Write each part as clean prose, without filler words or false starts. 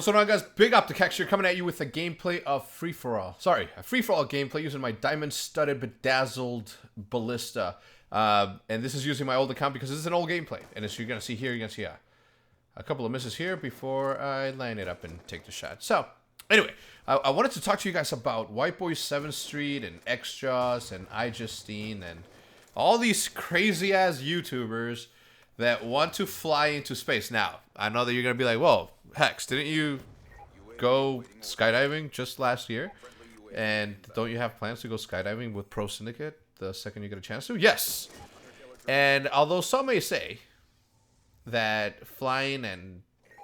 What's going on, guys? Big up to HECZ coming at you with a gameplay of free-for-all. Sorry, a free-for-all gameplay using my diamond-studded, bedazzled ballista. And this is using my old account because this is an old gameplay. And as you're going to see here, you're going to see a couple of misses here before I line it up and take the shot. So, anyway, I wanted to talk to you guys about Whiteboy7thSt and HECZ and iJustine and all these crazy-ass YouTubers that want to fly into space. Now, I know that you're going to be like, whoa, HECZ, didn't you go skydiving just last year? And don't you have plans to go skydiving with Pro Syndicate the second you get a chance to? Yes! And although some may say that flying and,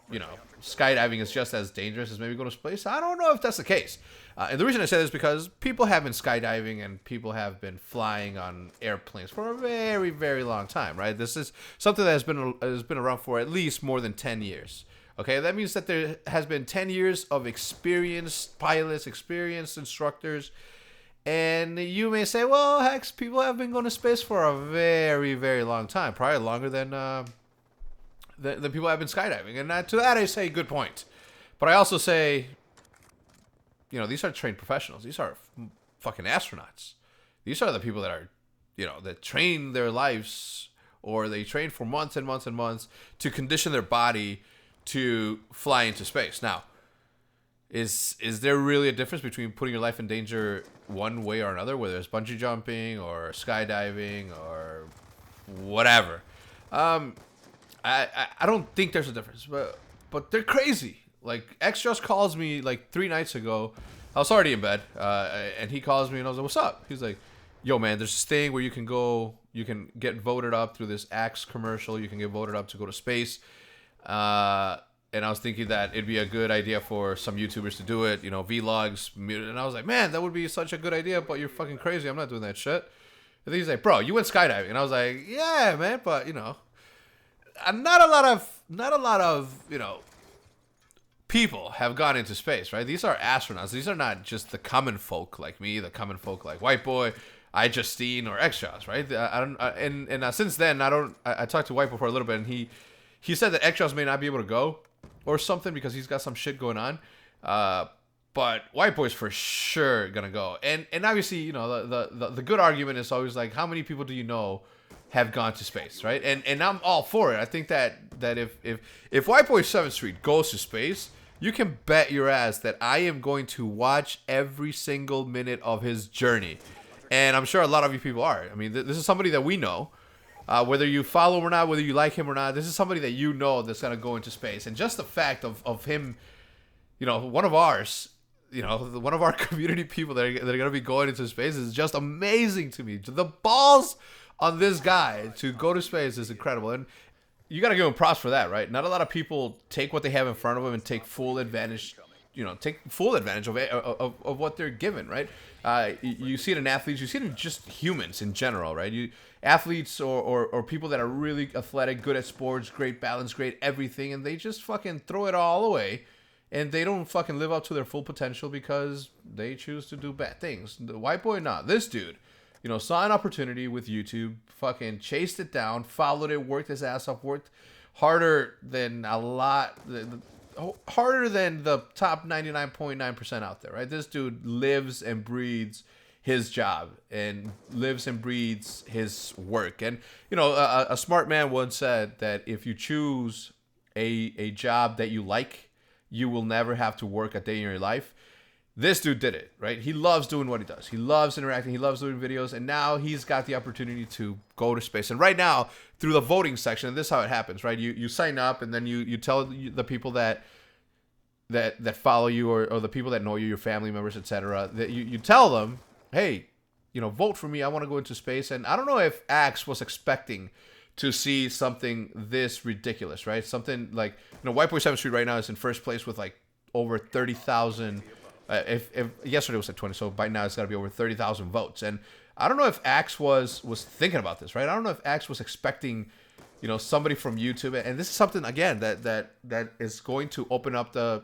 you know, skydiving is just as dangerous as maybe going to space, I don't know if that's the case. And the reason I say this is because people have been skydiving and people have been flying on airplanes for a very, very long time, right? This is something that has been around for at least more than 10 years. Okay, that means that there has been 10 years of experienced pilots, experienced instructors, and you may say, well, HECZ, people have been going to space for a very, very long time, probably longer than people have been skydiving. And to that I say, good point. But I also say, you know, these are trained professionals. These are fucking astronauts. These are the people that are, you know, that train their lives, or they train for months and months and months to condition their body to fly into space. Now, is there really a difference between putting your life in danger one way or another, whether it's bungee jumping or skydiving or whatever? I don't think there's a difference, but they're crazy. Like, HECZ just calls me like 3 nights ago. I was already in bed, and he calls me and I was like, "What's up?" He's like, "Yo, man, there's this thing where you can get voted up through this Axe commercial. You can get voted up to go to space." And I was thinking that it'd be a good idea for some YouTubers to do it, you know, vlogs. And I was like, man, that would be such a good idea, but you're fucking crazy. I'm not doing that shit. And he's like, bro, you went skydiving. And I was like, yeah, man, but, you know, not a lot of, you know, people have gone into space, right? These are astronauts. These are not just the common folk like me, the common folk like Whiteboy, iJustine, or HECZ, right? And since then, I talked to Whiteboy for a little bit, and he said that HECZ may not be able to go or something because he's got some shit going on. But Whiteboy's for sure gonna go. And obviously, you know, the good argument is always like, how many people do you know have gone to space, right? And I'm all for it. I think that if Whiteboy7thSt goes to space, you can bet your ass that I am going to watch every single minute of his journey. And I'm sure a lot of you people are. I mean, this is somebody that we know. Whether you follow him or not, whether you like him or not, this is somebody that you know that's going to go into space. And just the fact of him, you know, one of ours, you know, one of our community people that are going to be going into space is just amazing to me. The balls on this guy to go to space is incredible. And you got to give him props for that, right? Not a lot of people take what they have in front of them and take full advantage, you know, of what they're given, right? You see it in athletes, you see it in just humans in general, right? Athletes or people that are really athletic, good at sports, great balance, great everything, and they just fucking throw it all away, and they don't fucking live up to their full potential because they choose to do bad things. The Whiteboy, nah, this dude, you know, saw an opportunity with YouTube, fucking chased it down, followed it, worked his ass off, worked harder than harder than the top 99.9% out there, right? This dude lives and breathes his job and lives and breathes his work. And, you know, a smart man once said that if you choose a job that you like, you will never have to work a day in your life. This dude did it, right? He loves doing what he does. He loves interacting. He loves doing videos. And now he's got the opportunity to go to space. And right now, through the voting section, and this is how it happens, right? You sign up, and then you tell the people that follow you, or the people that know you, your family members, etc., that you tell them, hey, you know, vote for me. I want to go into space. And I don't know if HECZ was expecting to see something this ridiculous, right? Something like, you know, Whiteboy7thSt right now is in first place with like over 30,000. If yesterday was at 20, so by now it's got to be over 30,000 votes. And I don't know if HECZ was thinking about this, right? I don't know if HECZ was expecting, you know, somebody from YouTube. And this is something, again, that is going to open up the.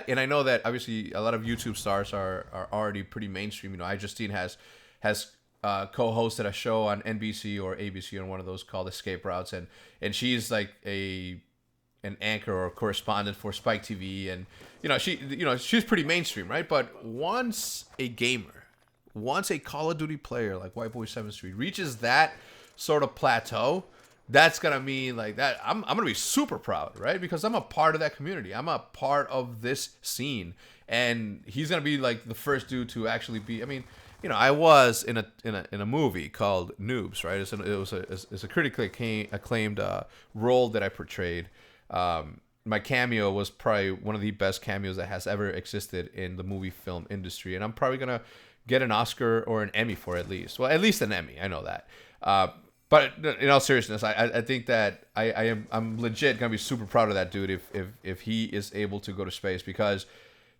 And I know that obviously a lot of YouTube stars are already pretty mainstream. You know, iJustine has co-hosted a show on NBC or ABC on one of those called Escape Routes, and she's like a an anchor or correspondent for Spike TV, and she's pretty mainstream, right? But once a gamer, once a Call of Duty player like Whiteboy7thSt reaches that sort of plateau, that's gonna mean like that. I'm gonna be super proud, right? Because I'm a part of that community. I'm a part of this scene, and he's gonna be like the first dude to actually be. I mean, I was in a movie called Noobs, right? It's a critically acclaimed role that I portrayed. My cameo was probably one of the best cameos that has ever existed in the movie film industry, and I'm probably gonna get an Oscar or an Emmy for it, at least. Well, at least an Emmy. I know that. But in all seriousness, I think that I'm legit gonna be super proud of that dude if he is able to go to space, because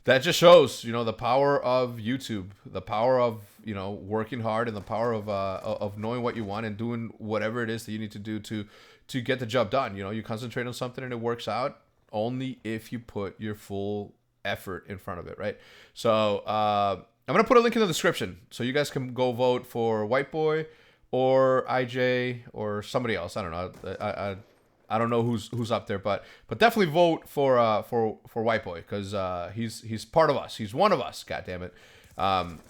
that just shows the power of YouTube, the power of working hard, and the power of knowing what you want and doing whatever it is that you need to do to get the job done. You concentrate on something and it works out only if you put your full effort in front of it, right? So I'm gonna put a link in the description so you guys can go vote for Whiteboy or IJ or somebody else. I don't know. I don't know who's up there, but definitely vote for Whiteboy, because he's part of us. He's one of us. God damn it.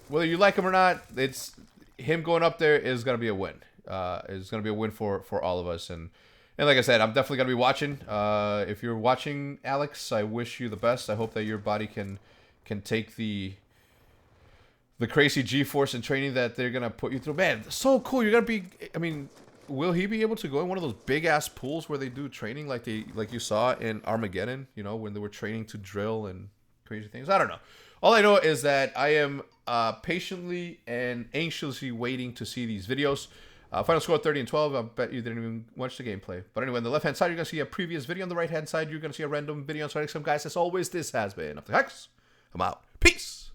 Whether you like him or not, it's him going up there is gonna be a win. It's gonna be a win for all of us. And like I said, I'm definitely gonna be watching. If you're watching, Alex, I wish you the best. I hope that your body can take the crazy G-force and training that they're gonna put you through. Man, so cool. You're gonna be. I mean, will he be able to go in one of those big ass pools where they do training like you saw in Armageddon? When they were training to drill and crazy things. I don't know. All I know is that I am patiently and anxiously waiting to see these videos. Final score 30 and 12. I bet you didn't even watch the gameplay. But anyway, on the left-hand side, you're going to see a previous video. On the right-hand side, you're going to see a random video. So, guys, as always, this has been Up the Hex. I'm out. Peace.